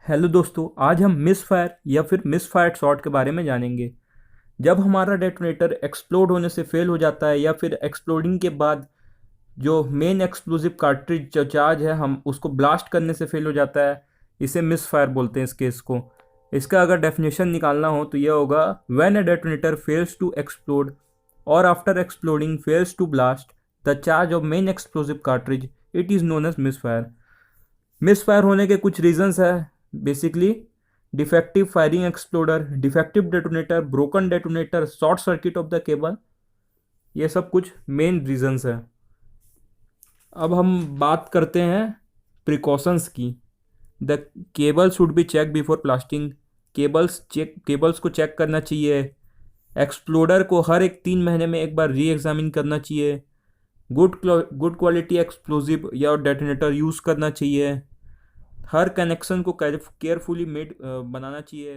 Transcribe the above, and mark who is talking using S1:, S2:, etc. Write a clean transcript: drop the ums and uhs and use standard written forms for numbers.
S1: Hello दोस्तों, आज हम मिस फायर या फिर मिस फायर शॉट के बारे में जानेंगे। जब हमारा डेटोनेटर एक्सप्लोड होने से फेल हो जाता है या फिर एक्सप्लोडिंग के बाद जो मेन एक्सप्लोजिव कार्ट्रिज जो चार्ज है हम उसको ब्लास्ट करने से फेल हो जाता है, इसे मिस फायर बोलते हैं इस केस को। इसका अगर डेफिनेशन निकालना हो तो यह होगा: when a detonator fails to explode और after exploding fails to blast the charge of main explosive cartridge, it is known as misfire. Misfire होने के कुछ रीजंस है। Basically defective firing exploder, defective detonator, broken detonator, short circuit of the cable, ये सब कुछ main reasons है। अब हम बात करते हैं प्रिकॉशंस की। The cable should be check before blasting. Cables को चेक करना चाहिए। एक्सप्लोडर को हर एक 3 महीने में एक बार री एग्जामिन करना चाहिए। गुड क्वालिटी एक्सप्लोजिव या डेटोनेटर यूज़ करना चाहिए। हर कनेक्शन को केयरफुली मेड बनाना चाहिए।